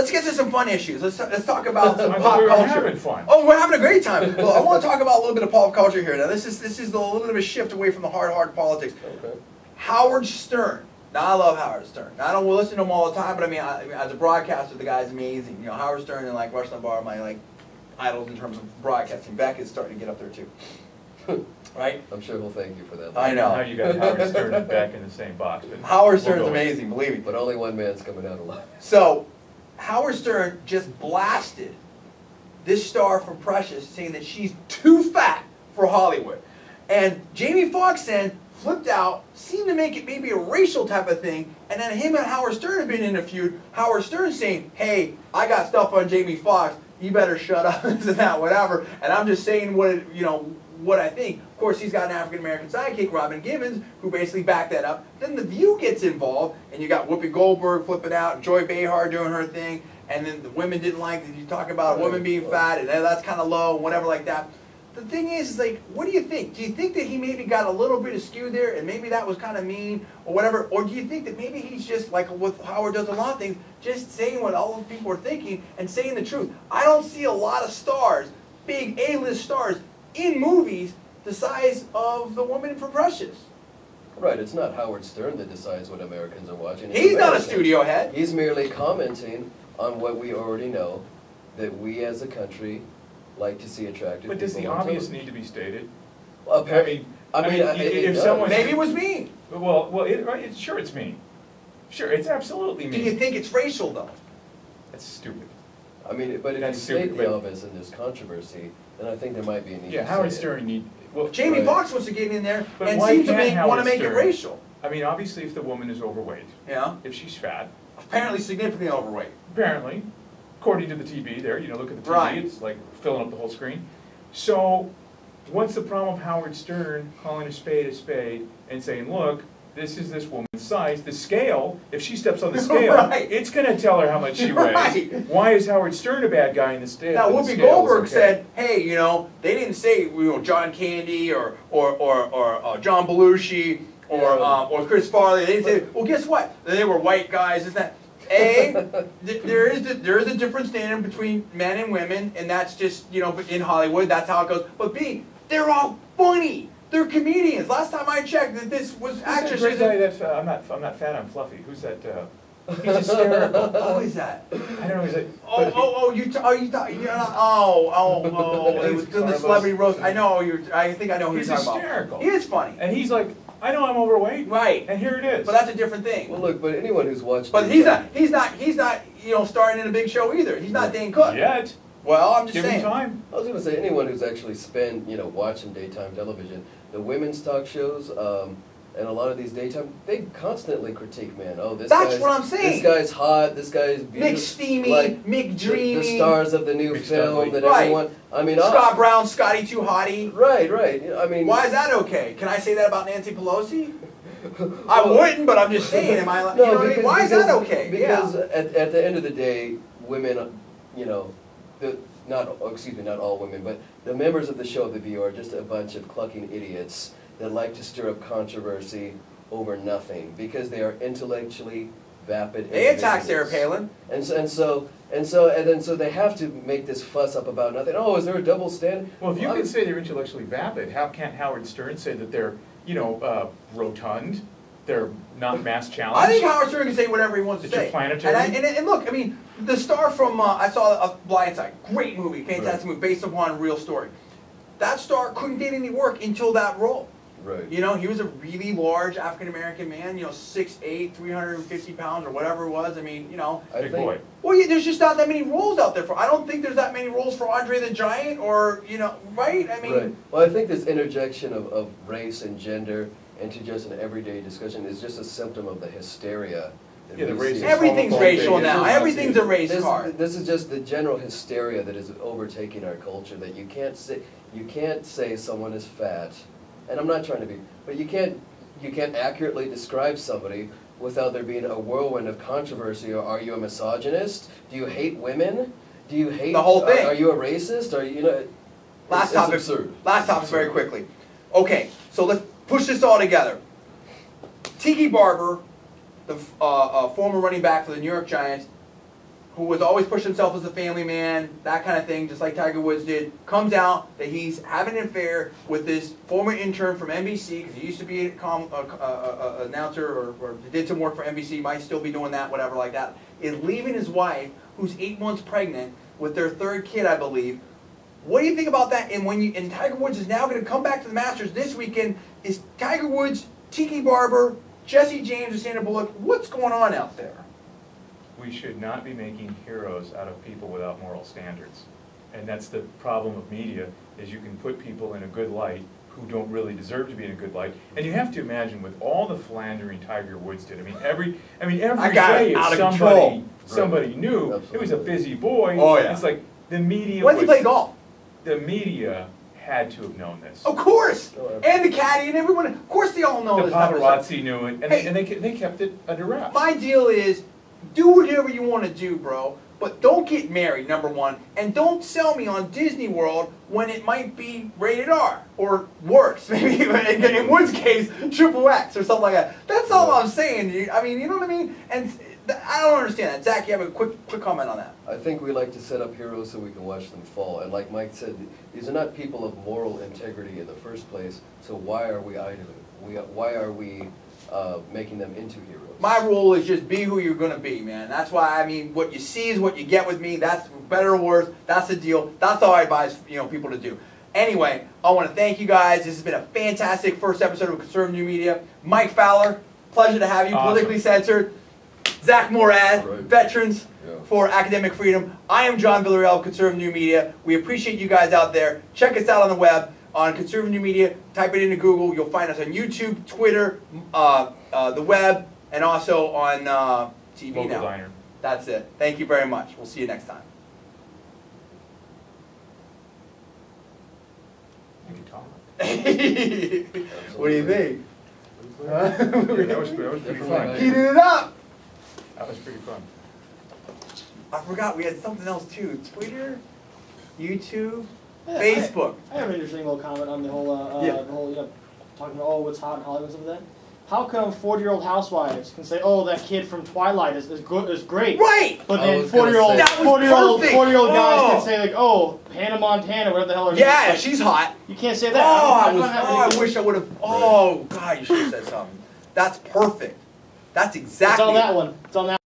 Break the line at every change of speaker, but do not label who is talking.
let's get to some fun issues. Let's talk about some
I
pop
we're
culture.
having fun.
Oh, we're having a great time. Well, I want to talk about a little bit of pop culture here. Now, this is a little bit of a shift away from the hard politics.
Okay.
Howard Stern. Now, I love Howard Stern. Now, I don't listen to him all the time, but I mean, as a broadcaster, the guy's amazing. You know, Howard Stern and like Rush Limbaugh are my like idols in terms of broadcasting. Beck is starting to get up there too. Right?
I'm sure he'll thank you for that.
I know.
Now you got Howard Stern and Beck in the same box. But
Howard Stern's amazing, believe me.
But only one man's coming out alive.
So, Howard Stern just blasted this star from Precious, saying that she's too fat for Hollywood. And Jamie Foxx then flipped out, seemed to make it maybe a racial type of thing, and then him and Howard Stern have been in a feud. Howard Stern saying, hey, I got stuff on Jamie Foxx, you better shut up, this and that, whatever. And I'm just saying what I think. Of course, he's got an African-American sidekick, Robin Givens, who basically backed that up. Then The View gets involved, and you got Whoopi Goldberg flipping out, Joy Behar doing her thing, and then the women didn't like that you talk about a woman being fat, and that's kind of low, whatever like that. The thing is like, what do you think? Do you think that he maybe got a little bit askew there, and maybe that was kind of mean, or whatever? Or do you think that maybe he's just, like what Howard does a lot of things, just saying what all the people are thinking, and saying the truth? I don't see a lot of stars, big A-list stars, in movies the size of the woman from Precious.
Right, it's not Howard Stern that decides what Americans are watching.
He's not a studio head.
He's merely commenting on what we already know, that we as a country like to see attractive people.
But does the
on
obvious
television.
need to be stated?
Well, apparently,
if someone
Maybe it was me.
Sure, it's me. Sure, it's absolutely me.
Do you think it's racial though?
That's stupid.
I mean, but if
That's
you state
stupid,
the
but-
obvious in this controversy, then I think there might be a need
Yeah,
to
Howard
say it.
Stern need. Well,
Jamie
Right.
Foxx wants to get in there
But
and
why
seems to
can't
want to
Howard
make it
Stern-
racial.
I mean, obviously, if the woman is overweight,
Yeah.
if she's fat,
Apparently significantly overweight.
apparently, according to the TV there, look at the TV,
Right.
it's like filling up the whole screen. So, what's the problem of Howard Stern calling a spade and saying, look, this is this woman's size. The scale, if she steps on the scale,
Right.
it's going to tell her how much she weighs.
Right.
Why is Howard Stern a bad guy in the scale?
Now
the
Whoopi
scale is
Goldberg
okay?
said, hey, they didn't say John Candy or John Belushi or Chris Farley. They didn't say, well, guess what? They were white guys. Isn't that? There is a different standard between men and women, and that's just in Hollywood, that's how it goes. But B, they're all funny. They're comedians. Last time I checked, that this was actresses.
Who's that great guy I'm not fat, I'm fluffy. Who's that? He's hysterical.
Who is that?
I don't know. He's like.
It was doing the celebrity roast. I think I know who
He's
you're talking
hysterical.
about. He is funny.
And he's like, I know I'm overweight.
Right.
And here it is.
But that's a different thing.
Well, look, but anyone who's watched...
But he's not starring in a big show either. He's not Dane Cook.
Yet.
Well, I'm just
Give
saying.
him time.
I was going to say, anyone who's actually spent, watching daytime television, the women's talk shows, and a lot of these daytime, they constantly critique men. Oh,
That's what I'm saying.
This guy's hot, this guy's beautiful.
Mick Steamy,
like,
Mick Dreamy.
The stars of the new
Mick
film
Studley.
that everyone... I mean,
Scott Brown, Scotty Too Hottie.
Right. I mean...
Why is that okay? Can I say that about Nancy Pelosi? I wouldn't, but I'm just saying. Am I? Why is that okay?
Because at the end of the day, women, not all women, but the members of the show, The View, are just a bunch of clucking idiots that like to stir up controversy over nothing because they are intellectually vapid.
They attack Sarah Palin,
and so they have to make this fuss up about nothing. Oh, is there a double standard?
Well, if you can say they're intellectually vapid, how can't Howard Stern say that they're, rotund? They're not mass challenged.
I think Howard Stern can say whatever he wants to say.
Planetary.
And look, I mean, the star from I saw Blindside, great movie, fantastic movie, based upon a real story. That star couldn't get any work until that role.
Right.
He was a really large African American man, 6'8", 350 pounds or whatever it was. I mean,
Big boy.
Well, yeah, there's just not that many roles out there for. I don't think there's that many roles for Andre the Giant or right? I mean.
Right. Well, I think this interjection of race and gender into just an everyday discussion is just a symptom of the hysteria.
Yeah, the race.
Everything's racial now. Everything's a race card.
This is just the general hysteria that is overtaking our culture. That you can't say someone is fat, and I'm not trying to be, but you can't accurately describe somebody without there being a whirlwind of controversy. Or are you a misogynist? Do you hate women? Do you hate
the whole thing?
Are you a racist? Are you
Last topic.
Absurd.
Last topic, very quickly. Okay, so let's push this all together. Tiki Barber, the former running back for the New York Giants, who was always pushing himself as a family man, that kind of thing, just like Tiger Woods did, comes out that he's having an affair with this former intern from NBC, because he used to be an announcer or did some work for NBC, might still be doing that, whatever like that, is leaving his wife, who's 8 months pregnant, with their third kid, I believe. What do you think about that? And Tiger Woods is now going to come back to the Masters this weekend. Is Tiger Woods, Tiki Barber, Jesse James, and Sandra Bullock? What's going on out there?
We should not be making heroes out of people without moral standards. And that's the problem of media, is you can put people in a good light who don't really deserve to be in a good light. And you have to imagine, with all the philandering Tiger Woods did, every day is somebody new.
Absolutely.
It was a busy boy.
Oh, yeah.
It's like the media
When did he play golf?
The media had to have known this.
Of course! And the caddy and everyone, of course they all know
The
this type of stuff.
paparazzi knew it, and,
Hey,
they kept it under wraps.
my deal is, do whatever you want to do, bro, but don't get married, number one, and don't sell me on Disney World when it might be rated R, or worse, maybe in Wood's case, triple X or something like that. That's all I'm saying. You know what I mean? And I don't understand that. Zach, you have a quick comment on that?
I think we like to set up heroes so we can watch them fall. And like Mike said, these are not people of moral integrity in the first place, so why are we idling? Why are we making them into heroes?
My rule is just be who you're going to be, man. That's why, what you see is what you get with me. That's better or worse. That's the deal. That's all I advise people to do. Anyway, I want to thank you guys. This has been a fantastic first episode of Conservative New Media. Mike Fowler, pleasure to have you.
Awesome.
Politically Censored. Zach Morad,
Right.
Veterans
Yeah.
for Academic Freedom. I am John Villarreal of Conservative New Media. We appreciate you guys out there. Check us out on the web on Conservative New Media. Type it into Google. You'll find us on YouTube, Twitter, the web, and also on TV
Local
now.
diner.
That's it. Thank you very much. We'll see you next time.
You can talk.
What do you think?
That was pretty fun.
Heating it up!
That was pretty fun.
I forgot we had something else too. Twitter, YouTube,
Yeah,
Facebook.
I have an interesting little comment on the whole, talking about what's hot in Hollywood and stuff like that. How come 40-year-old housewives can say, "Oh, that kid from Twilight is great,"
Right!
but
I
then
was gonna say-
That was perfect.
40-year-old guys
Oh.
can say like, "Oh, Hannah Montana, whatever the hell her
Yeah,
name is."
she's hot.
You can't say that.
I wish I would have. Oh, God, you should have said something. That's perfect. That's exactly.
It's on that one. It's on that.